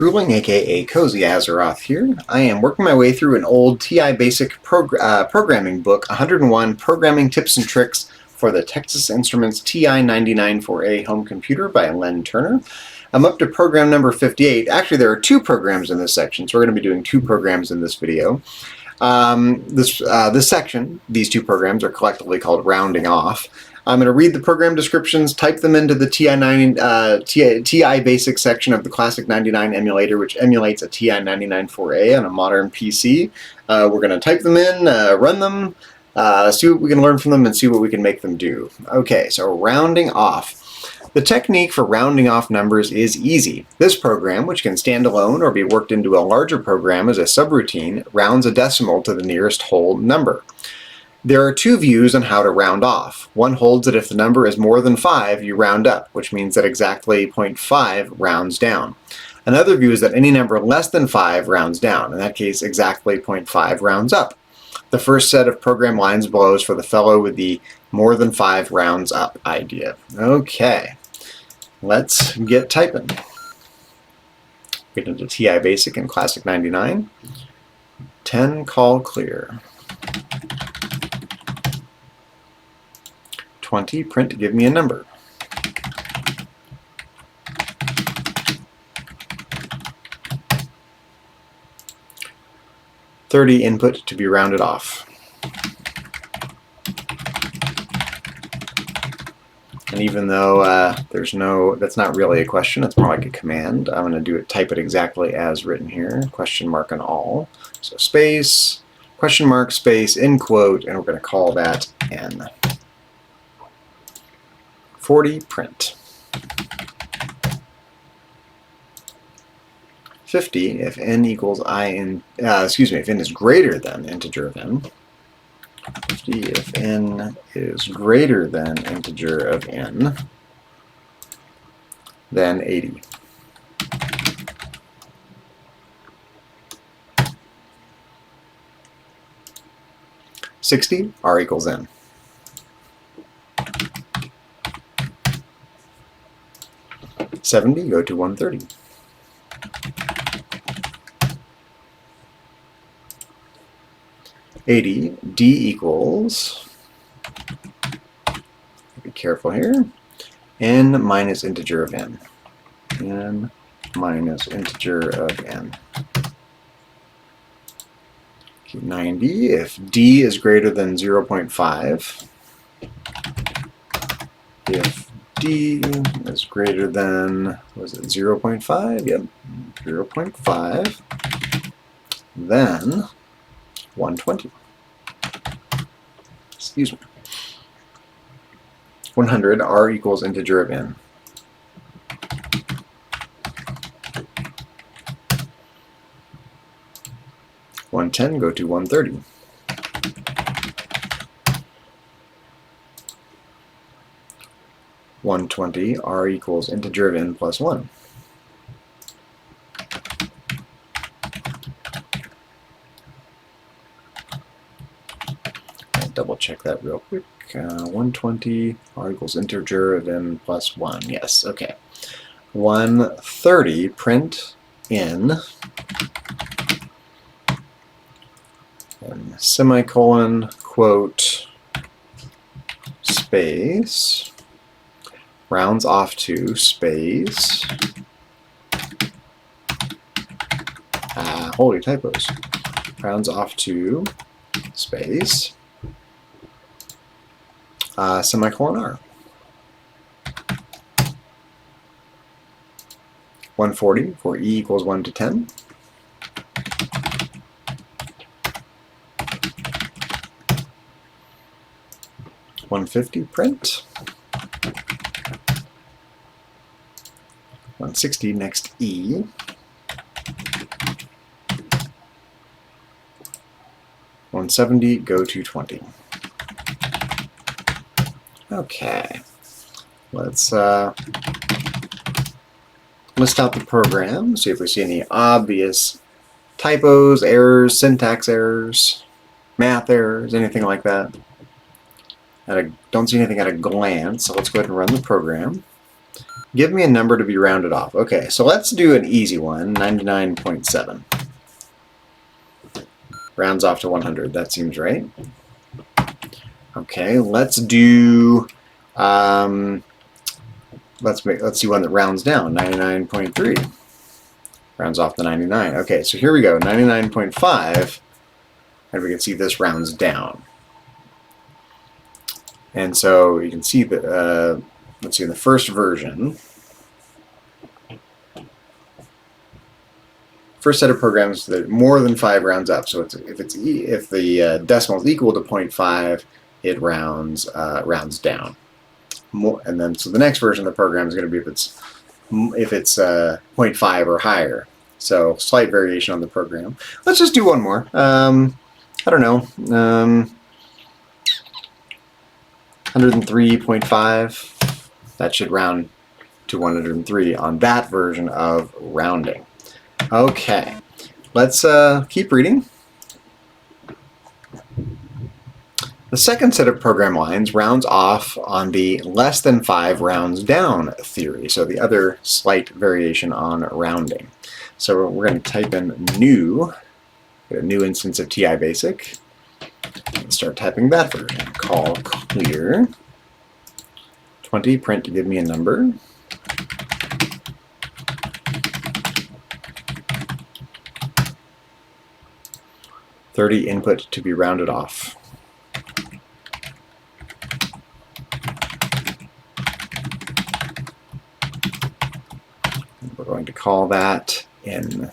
Fruhling, aka Cozy Azeroth here. I am working my way through an old TI Basic programming book, 101 Programming Tips and Tricks for the Texas Instruments TI-99 4A home computer by Len Turner. I'm up to program number 58. Actually, there are two programs in this section, so we're going to be doing two programs in this video. This section, these two programs, are collectively called Rounding Off. I'm going to read the program descriptions, type them into the TI Basic section of the Classic 99 emulator, which emulates a TI-99 4A on a modern PC. We're going to type them in, run them, see what we can learn from them, and see what we can make them do. Okay, so rounding off. The technique for rounding off numbers is easy. This program, which can stand alone or be worked into a larger program as a subroutine, rounds a decimal to the nearest whole number. There are two views on how to round off. One holds that if the number is more than 5, you round up, which means that exactly 0.5 rounds down. Another view is that any number less than 5 rounds down. In that case, exactly 0.5 rounds up. The first set of program lines below is for the fellow with the more than 5 rounds up idea. Okay, let's get typing. Get into TI Basic and Classic 99. 10 call clear. 20 print give me a number. 30 input to be rounded off. And even though that's not really a question, it's more like a command, I'm going to type it exactly as written here, question mark on all. So space, question mark, space, in quote, and we're going to call that n. 40 print. 50 if n equals if n is greater than integer of n. 50 if n is greater than integer of n, then 80. 60 r equals n. 70 go to 130. 80 d equals, be careful here, n minus integer of n. N minus integer of n. 90 if d is greater than 0.5. If d is greater than, was it 0.5? Yep, 0.5. Then 120. Excuse me. 100 r equals integer of n. 110 go to 130. 120 r equals integer of n plus 1. I'll double check that real quick. 120 r equals integer of n plus 1. Yes, okay. 130 print in and semicolon, quote, space, rounds off to space, holy typos, rounds off to space, semicolon r. 140 for e equals 1 to 10. 150 print. 160 next e. 170 go to 20. Okay, let's list out the program, see if we see any obvious typos, errors, syntax errors, math errors, anything like that. Don't see anything at a glance, so let's go ahead and run the program. Give me a number to be rounded off. Okay, so let's do an easy one, 99.7. Rounds off to 100, that seems right. Okay, let's do, let's see one that rounds down, 99.3. Rounds off to 99. Okay, so here we go, 99.5, and we can see this rounds down. And so you can see that, let's see, in the first version, first set of programs that more than 5 rounds up. So if the decimal is equal to 0.5, it rounds down. And then so the next version of the program is going to be if it's 0.5 or higher. So slight variation on the program. Let's just do one more. I don't know. 103.5. That should round to 103 on that version of rounding. Okay, let's keep reading. The second set of program lines rounds off on the less than 5 rounds down theory, so the other slight variation on rounding. So we're going to type in new, get a new instance of TI Basic, and start typing that version. Call clear 20, print to give me a number. $30 input to be rounded off. And we're going to call that in.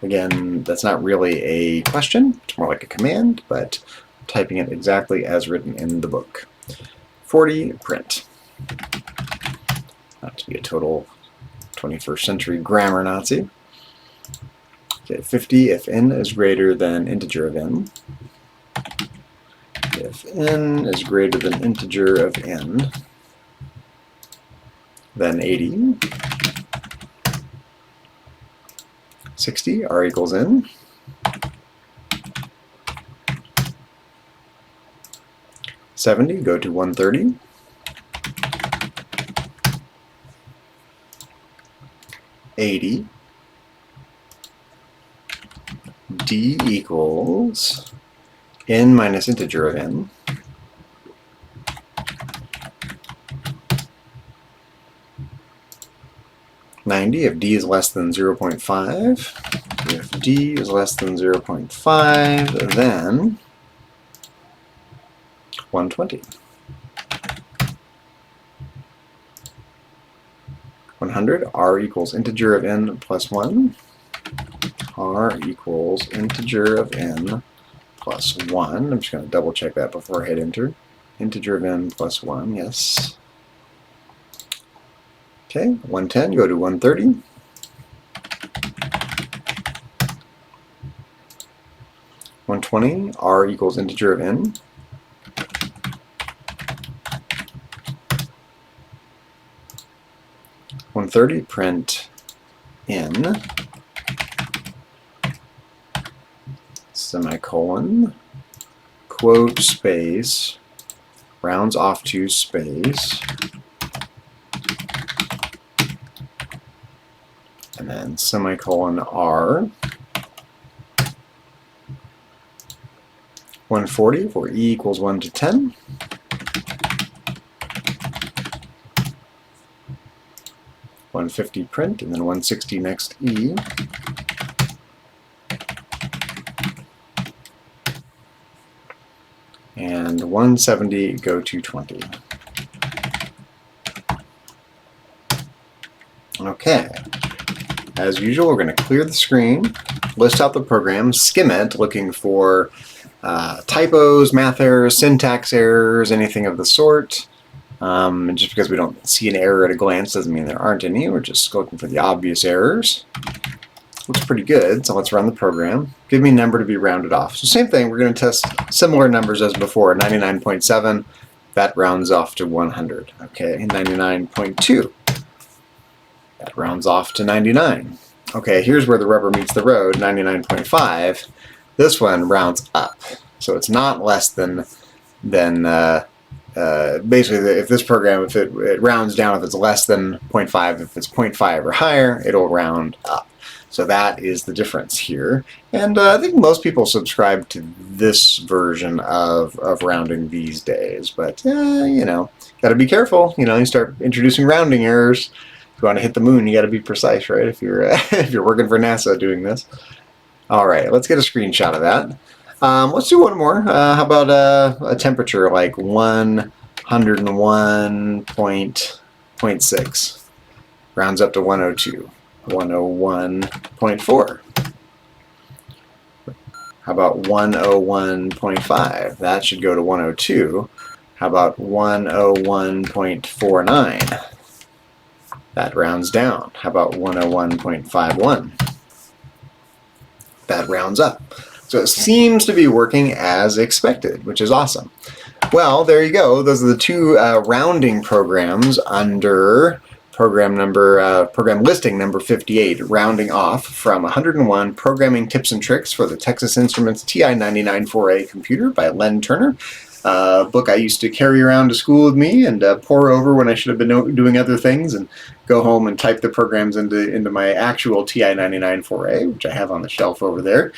Again, that's not really a question, it's more like a command, but I'm typing it exactly as written in the book. 40, print. Not to be a total 21st century grammar Nazi. Okay, 50 if n is greater than integer of n. If n is greater than integer of n, then 80. 60, r equals n. 70, go to 130. 80. D equals n minus integer of n. If d is less than 0.5, if d is less than 0.5, then 120. 100, r equals integer of n plus 1. R equals integer of n plus 1. I'm just going to double check that before I hit enter. Integer of n plus 1, yes. Okay, 110, go to 130. 120, r equals integer of n. 130, print n, semicolon, quote, space, rounds off to space, and then semicolon r. 140 for e equals 1 to 10. 150 print, and then 160 next e. And 170 go to 20. Okay. As usual, we're going to clear the screen, list out the program, skim it, looking for typos, math errors, syntax errors, anything of the sort. And just because we don't see an error at a glance doesn't mean there aren't any. We're just looking for the obvious errors. Looks pretty good, so let's run the program. Give me a number to be rounded off. So same thing, we're going to test similar numbers as before. 99.7, that rounds off to 100. Okay, 99.2. That rounds off to 99. Okay, here's where the rubber meets the road, 99.5. This one rounds up. So it's not less than basically, if this program, if it rounds down, if it's less than 0.5, if it's 0.5 or higher, it'll round up. So that is the difference here. And I think most people subscribe to this version of rounding these days. But, you know, got to be careful. You know, you start introducing rounding errors. If you want to hit the moon, you got to be precise, right? If you're if you're working for NASA doing this. All right, let's get a screenshot of that. Let's do one more. How about a temperature like 101.6? Rounds up to 102. 101.4. How about 101.5? That should go to 102. How about 101.49? That rounds down. How about 101.51? That rounds up. So it seems to be working as expected, which is awesome. Well, there you go. Those are the two rounding programs under program listing number 58, rounding off from 101 Programming Tips and Tricks for the Texas Instruments TI-99 4A computer by Len Turner. A book I used to carry around to school with me and pore over when I should have been doing other things, and go home and type the programs into my actual TI-99 4A, which I have on the shelf over there.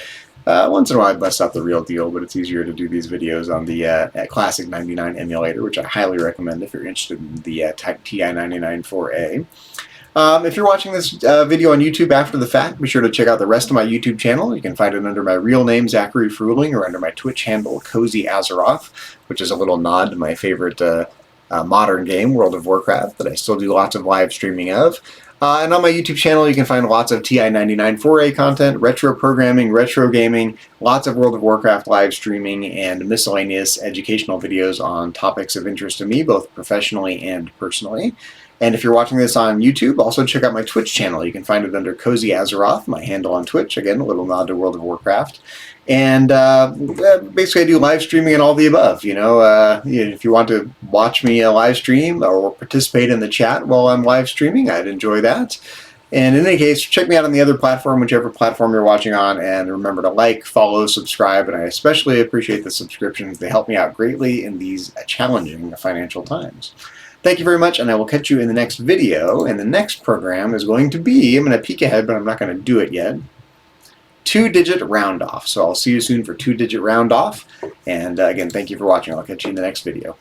Once in a while I bust out the real deal, but it's easier to do these videos on the Classic 99 emulator, which I highly recommend if you're interested in the TI-99 4A. If you're watching this video on YouTube after the fact, be sure to check out the rest of my YouTube channel. You can find it under my real name, Zachary Fruhling, or under my Twitch handle, Cozy Azeroth, which is a little nod to my favorite modern game, World of Warcraft, that I still do lots of live streaming of. And on my YouTube channel, you can find lots of TI-99 4A content, retro programming, retro gaming, lots of World of Warcraft live streaming, and miscellaneous educational videos on topics of interest to me, both professionally and personally. And if you're watching this on YouTube, also check out my Twitch channel. You can find it under Cozy Azeroth, my handle on Twitch. Again, a little nod to World of Warcraft. And basically, I do live streaming and all the above. You know, if you want to watch me live stream or participate in the chat while I'm live streaming, I'd enjoy that. And in any case, check me out on the other platform, whichever platform you're watching on, and remember to like, follow, subscribe, and I especially appreciate the subscriptions. They help me out greatly in these challenging financial times. Thank you very much, and I will catch you in the next video. And the next program is going to be, I'm going to peek ahead, but I'm not going to do it yet, 2-digit round off. So I'll see you soon for 2-digit round off. And again, thank you for watching. I'll catch you in the next video.